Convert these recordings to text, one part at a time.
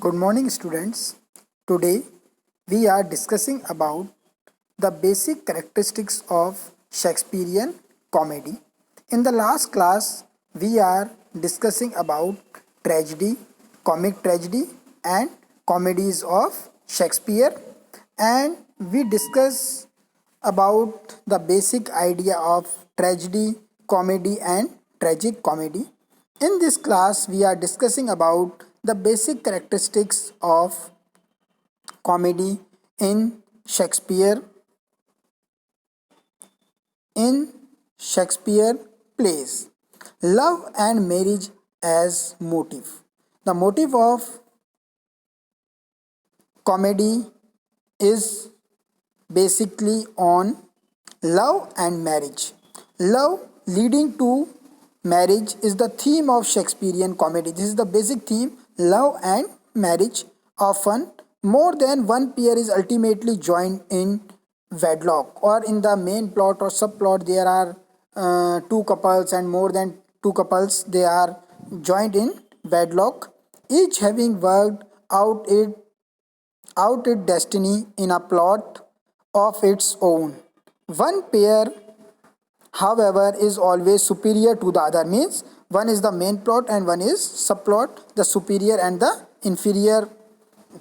Good morning, students. Today we are discussing about the basic characteristics of Shakespearean comedy. In the last class, we are discussing about tragedy, comic tragedy, and comedies of Shakespeare, and we discuss about the basic idea of tragedy, comedy, and tragic comedy. In this class, we are discussing about the basic characteristics of comedy in Shakespeare in Shakespeare plays. Love and marriage as motive. The motive of comedy is basically on love and marriage. Love leading to marriage is the theme of Shakespearean comedy. This is the basic theme, love and marriage. Often, more than one pair is ultimately joined in wedlock, or in the main plot or subplot, there are two couples and more than two couples, they are joined in wedlock, each having worked out its destiny in a plot of its own. One pair, however, is always superior to the other, means one is the main plot and one is subplot, the superior and the inferior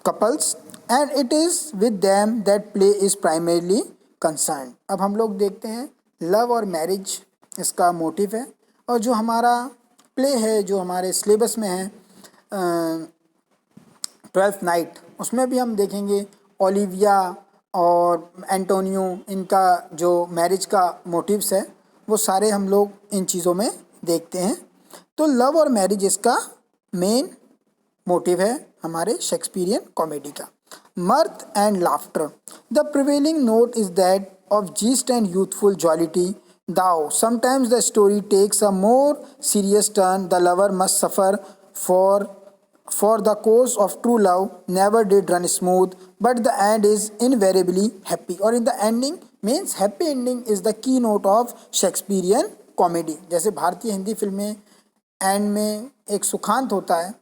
couples, and it is with them that play is primarily concerned. अब हम लोग देखते हैं love और marriage इसका motive है, और जो हमारा प्ले है, जो हमारे सिलेबस में है ट्वेल्थ नाइट, उसमें भी हम देखेंगे ओलिविया और एंटोनियो, इनका जो मैरिज का मोटिव्स है वो सारे हम लोग इन चीज़ों में देखते हैं. तो लव और मैरिज इसका मेन मोटिव है हमारे शेक्सपियरियन कॉमेडी का. mirth and laughter. The prevailing note is that of jest and youthful jollity. Though sometimes the story takes a more serious turn, the lover must suffer, for the course of true love never did run smooth, but the end is invariably happy. और in the ending means happy ending is the keynote of Shakespearean comedy. जैसे भारतीय हिंदी फिल्में and में एक सुखांत होता है,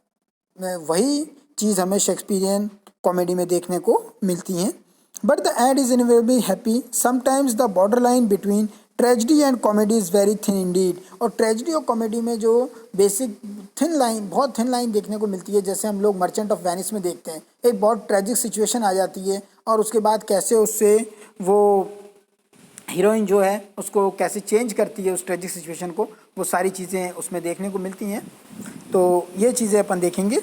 वही चीज़ हमें शेक्सपियरियन कॉमेडी में देखने को मिलती हैं. But the end is invariably happy. Sometimes the border line between tragedy and comedy is very thin Indeed. और ट्रेजिडी और कॉमेडी में जो बेसिक थिन लाइन, बहुत थिन लाइन देखने को मिलती है, जैसे हम लोग मर्चेंट ऑफ वेनिस में देखते हैं, एक बहुत ट्रेजिक सिचुएशन आ जाती है और उसके बाद कैसे उससे वो हीरोइन जो है उसको कैसे चेंज करती है उस ट्रेजिक सिचुएशन को, वो सारी चीज़ें उसमें देखने को मिलती हैं. तो ये चीज़ें अपन देखेंगे.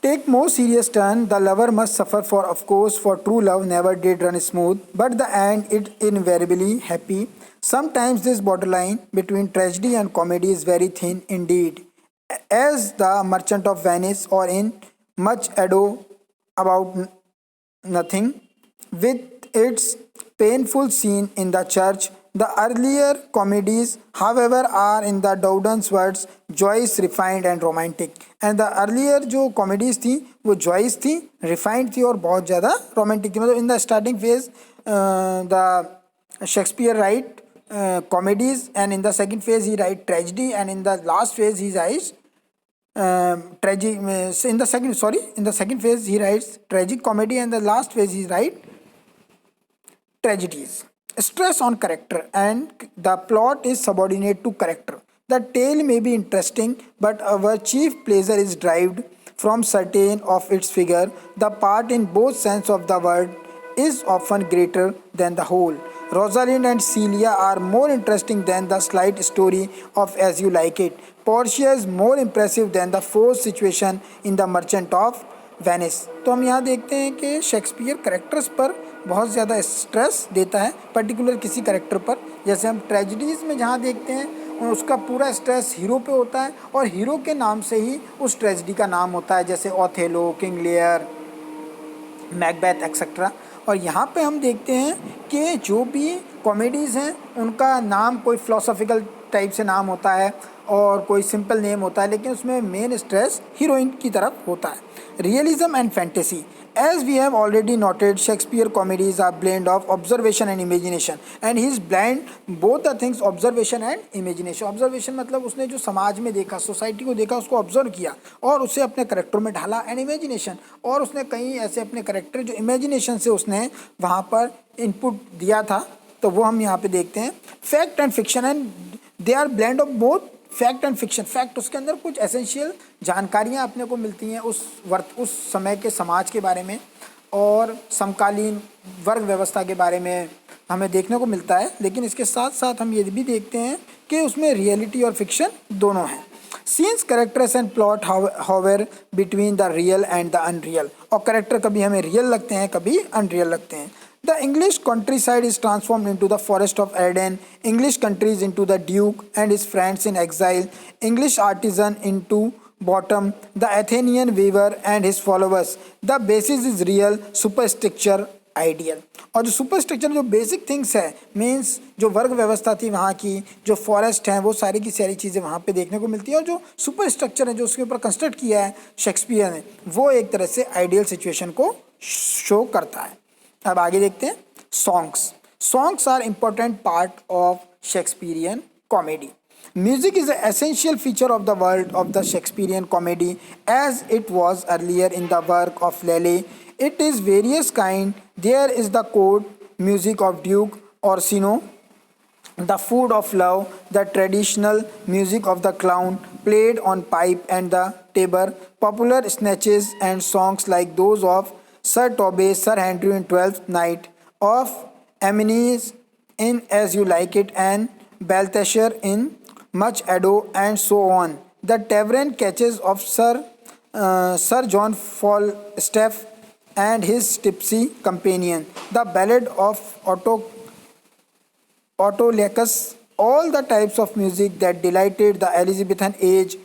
Take more serious turn, the lover must suffer, for of course for true love never did run smooth, but the end it invariably happy. Sometimes this borderline between tragedy and comedy is very thin indeed, as the Merchant of Venice, or in Much Ado About Nothing, with its painful scene in the church. The earlier comedies, however, are in the Dowden's words joyous, refined and romantic. And the earlier जो comedies थी वो joyous थी, refined थी और बहुत ज़्यादा romantic थी. मतलब in the starting phase the Shakespeare write comedies, and in the second phase he write tragedy, and in the last phase he writes tragic. In the second phase he writes tragic comedy, and the last phase he write tragedies. Stress on character, and the plot is subordinate to character. The tale may be interesting, but our chief pleasure is derived from certain of its figure. The part in both sense of the word is often greater than the whole. Rosalind and Celia are more interesting than the slight story of As You Like It. Portia is more impressive than the forced situation in The Merchant of Venice. तो हम यहाँ देखते हैं कि Shakespeare characters पर बहुत ज़्यादा stress देता है, पर्टिकुलर किसी करेक्टर पर. जैसे हम ट्रेजिडीज़ में जहाँ देखते हैं उसका पूरा स्ट्रेस हीरो पे होता है, और हीरो के नाम से ही उस ट्रेजिडी का नाम होता है, जैसे Othello, King Lear, Macbeth etcetera. और यहाँ पे हम देखते हैं कि जो भी कॉमेडीज़ हैं उनका नाम कोई फिलोसॉफिकल टाइप से नाम होता है और कोई सिंपल नेम होता है, लेकिन उसमें मेन स्ट्रेस हीरोइन की तरफ होता है. Realism and fantasy. As we have already noted, Shakespeare comedies are blend of observation and imagination, and he is blend both the things observation and imagination. Observation मतलब उसने जो समाज में देखा, सोसाइटी को देखा, उसको ऑब्जर्व किया और उसे अपने करेक्टर में ढाला, एंड इमेजिनेशन, और उसने कई ऐसे अपने करेक्टर जो इमेजिनेशन से उसने वहाँ पर इनपुट दिया था, तो वो हम यहाँ पे देखते हैं. Fact and fiction, and they are blend of both fact and fiction. Fact, उसके अंदर कुछ एसेंशियल जानकारियाँ अपने को मिलती हैं उस समय के समाज के बारे में, और समकालीन वर्ग व्यवस्था के बारे में हमें देखने को मिलता है. लेकिन इसके साथ साथ हम ये भी देखते हैं कि उसमें रियलिटी और फिक्शन दोनों हैं. Scenes, characters and plot however between the real and the unreal. और करेक्टर कभी हमें रियल लगते हैं, कभी अनरियल लगते हैं. The English countryside is transformed into the forest of Eden. English countries into the Duke and his friends in exile. English artisan into bottom. The Athenian weaver and his followers. The basis is real superstructure ideal. और जो superstructure, जो basic things है, means जो वर्ग व्यवस्था थी वहाँ की, जो फॉरेस्ट है, वो सारी की सारी चीज़ें वहाँ पे देखने को मिलती है. और जो सुपर स्ट्रक्चर है जो उसके ऊपर कंस्ट्रक्ट किया है शेक्सपियर ने, वो एक तरह से आइडियल सिचुएशन को शो करता है. अब आगे देखते हैं. Songs are important part of Shakespearean comedy. Music is an essential feature of the world of the Shakespearean comedy as it was earlier in the work of Lely. It is various kind. There is the court music of Duke Orsino, the food of love, the traditional music of the clown played on pipe and the tabor, popular snatches and songs like those of Sir Toby, Sir Henry in Twelfth Night, of Amenies in As You Like It, and Balthazar in Much Ado, and so on. The tavern catches of Sir John Falstaff and his tipsy companion. The ballad of Autolycus. All the types of music that delighted the Elizabethan age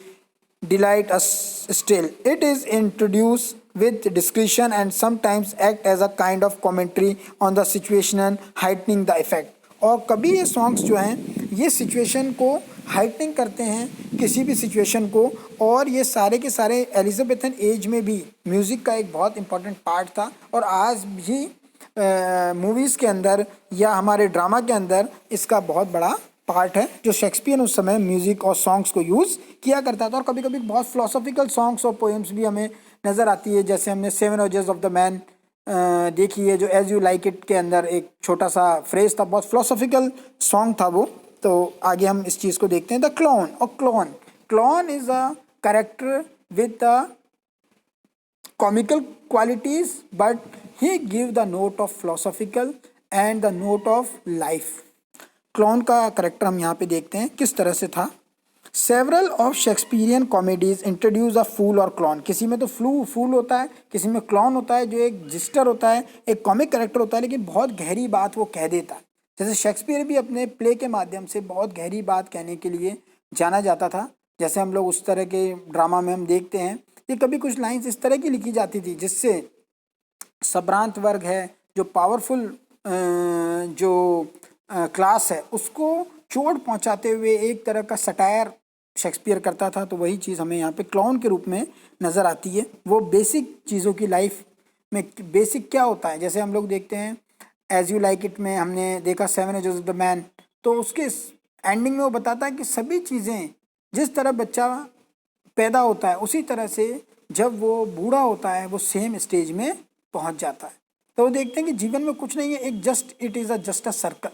delight us still. It is introduced with discretion and sometimes act as a kind of commentary on the situation, heightening the effect. और कभी ये songs जो हैं ये situation को heightening करते हैं, किसी भी सिचुएशन को, और ये सारे के सारे एलिजाबेथन एज में भी म्यूज़िक का एक बहुत इंपॉर्टेंट पार्ट था. और आज भी मूवीज़ के अंदर या हमारे ड्रामा के अंदर इसका बहुत बड़ा पार्ट है, जो शेक्सपियर उस समय म्यूज़िक और सॉन्ग्स को यूज़ किया करता था. और कभी कभी बहुत फिलोसॉफिकल सॉन्ग्स और पोएम्स भी हमें नज़र आती है, जैसे हमने 7 Wages ऑफ द मैन देखी है, जो एज यू लाइक इट के अंदर एक छोटा सा फ्रेज था, बहुत फिलोसॉफिकल सॉन्ग था वो. तो आगे हम इस चीज़ को देखते हैं. The clown. और clown is a character with the comical qualities, but he give the note of philosophical and the note of life. Clown का करेक्टर हम यहाँ पे देखते हैं किस तरह से था. Several of Shakespearean comedies introduce a fool और क्लॉन. किसी में तो फूल होता है, किसी में क्लॉन होता है, जो एक जिस्टर होता है, एक कॉमिक करेक्टर होता है, लेकिन बहुत गहरी बात वो कह देता है. जैसे शेक्सपियर भी अपने प्ले के माध्यम से बहुत गहरी बात कहने के लिए जाना जाता था. जैसे हम लोग उस तरह के ड्रामा में हम देखते हैं कि कभी कुछ लाइन्स इस तरह की लिखी जाती थी जिससे संभ्रांत वर्ग है, जो पावरफुल जो क्लास है, उसको चोट पहुंचाते हुए एक तरह का सटायर शेक्सपियर करता था. तो वही चीज़ हमें यहाँ पे क्लाउन के रूप में नज़र आती है. वो बेसिक चीज़ों की लाइफ में बेसिक क्या होता है, जैसे हम लोग देखते हैं एज यू लाइक इट में हमने देखा 7 Wages ऑफ द मैन, तो उसके एंडिंग में वो बताता है कि सभी चीज़ें, जिस तरह बच्चा पैदा होता है उसी तरह से जब वो बूढ़ा होता है वो सेम स्टेज में पहुँच जाता है. तो वो देखते हैं कि जीवन में कुछ नहीं है, एक जस्ट अ सर्कल.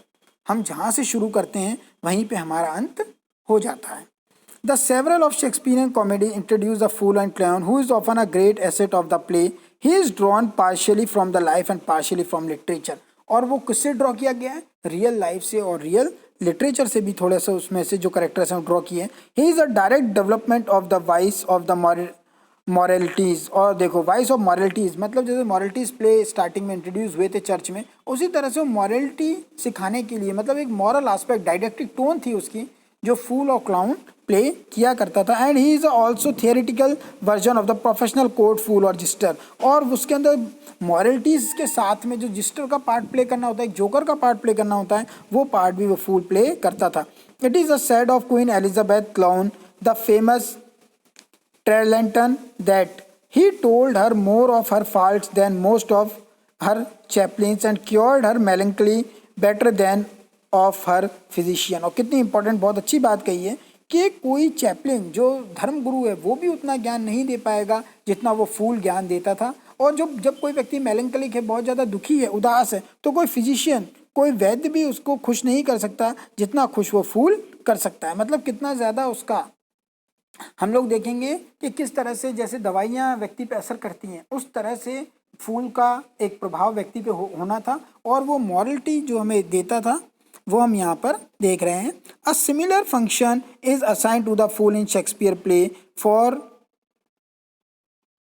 हम जहाँ से शुरू करते हैं वहीं पे हमारा अंत हो जाता है. The several of Shakespearean comedy introduce the fool and clown who is often a great asset of the play. He is drawn partially from the life and partially from literature. और वो किससे ड्रॉ किया गया है, real life से और real literature से भी थोड़ा सा उसमें से जो करेक्टर्स हैं ड्रॉ किए हैं. He is a direct development of the vice of the moralities. और देखो वाइस ऑफ मॉरलिटीज़ मतलब जैसे मॉरलिटीज़ प्ले स्टार्टिंग में इंट्रोड्यूस हुए थे चर्च में, उसी तरह से वो मॉरलिटी सिखाने के लिए, मतलब एक मॉरल आस्पेक्ट, डायडेक्टिक टोन थी उसकी, जो फूल और क्लाउन प्ले किया करता था. And he is also theoretical version of the professional court fool और जिस्टर. और उसके अंदर मॉरलिटीज़ के साथ में जो जिस्टर का पार्ट प्ले करना होता है, एक जोकर का पार्ट प्ले करना होता है, वो पार्ट भी वो फूल प्ले करता था. It is a said of queen Elizabeth clown the famous Trelanton that He told her more of her faults than most of her chaplains and cured her melancholy better than of her physician. और कितनी important, बहुत अच्छी बात कही है कि कोई Chaplin जो धर्म गुरु है वो भी उतना ज्ञान नहीं दे पाएगा जितना वो फूल ज्ञान देता था। और जब कोई व्यक्ति मेलंकलिक है, बहुत ज़्यादा दुखी है, उदास है, तो कोई फिजिशियन, कोई वैद्य भी उसको खुश नहीं कर सकता जितना खुश वो फूल कर सकता है। मतलब कितना ज़्यादा उसका, हम लोग देखेंगे कि किस तरह से जैसे दवाइयाँ व्यक्ति पे असर करती हैं, उस तरह से फूल का एक प्रभाव व्यक्ति पे होना था और वो मॉरलिटी जो हमें देता था वो हम यहाँ पर देख रहे हैं। A similar function is assign to the fool in Shakespeare play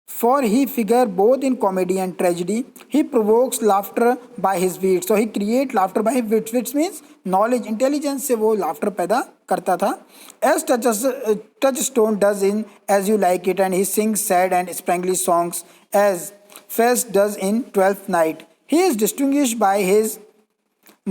for he figure both in comedy and tragedy. He provokes laughter by his wit. So he create laughter by his wits, which means knowledge, intelligence से वो laughter पैदा करता था. As Touchstone does in As You Like It, and he sings sad and sprangly songs as Fest does in Twelfth Night. He is distinguished by his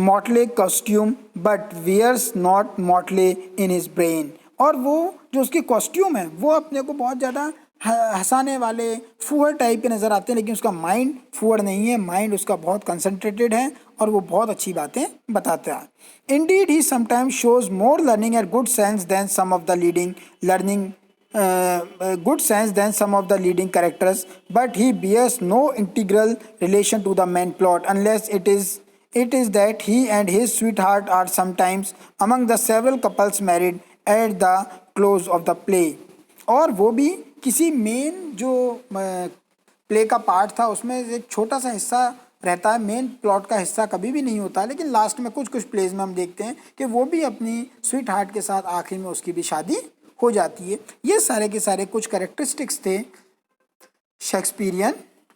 motley costume but wears not motley in his brain. और वो जो उसके costume है वो अपने को बहुत ज़्यादा हंसाने वाले फूहड़ टाइप के नज़र आते हैं, लेकिन उसका माइंड फूहड़ नहीं है, माइंड उसका बहुत कंसंट्रेटेड है और वो बहुत अच्छी बातें बताता है। Indeed he sometimes shows more learning and good sense than some of the leading characters, but he bears no integral relation to the main plot unless it is that he and his sweetheart are sometimes among the several couples married at the close of the play. और वो भी किसी main जो play का part था उसमें एक छोटा सा हिस्सा रहता है, मेन प्लॉट का हिस्सा कभी भी नहीं होता, लेकिन लास्ट में कुछ प्लेज में हम देखते हैं कि वो भी अपनी स्वीट हार्ट के साथ आखिर में उसकी भी शादी हो जाती है। ये सारे के सारे कुछ कैरेक्टरिस्टिक्स थे शेक्सपियरियन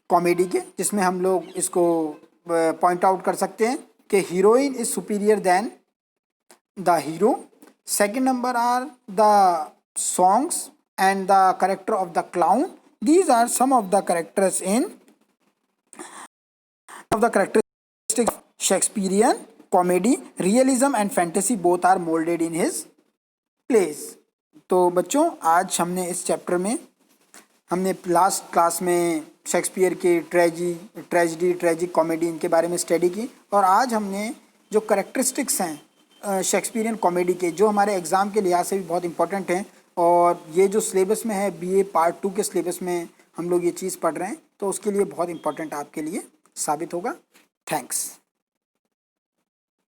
कॉमेडी के, जिसमें हम लोग इसको पॉइंट आउट कर सकते हैं कि heroine is superior than the hero. Second number are the songs and the character of the clown. These are some of the characters of the characteristics of Shakespearean comedy. Realism and fantasy both are molded in his plays. तो बच्चों आज हमने इस chapter में हमने last class में Shakespeare के tragedy tragic comedy इनके बारे में स्टडी की, और आज हमने जो करेक्टरिस्टिक्स हैं शेक्सपियरियन कॉमेडी के जो हमारे एग्ज़ाम के लिहाज से भी बहुत इंपॉर्टेंट हैं, और ये जो सिलेबस में है बीए पार्ट 2 के सिलेबस में हम लोग ये चीज़ पढ़ रहे हैं, तो उसके लिए बहुत इंपॉर्टेंट आपके लिए साबित होगा. थैंक्स.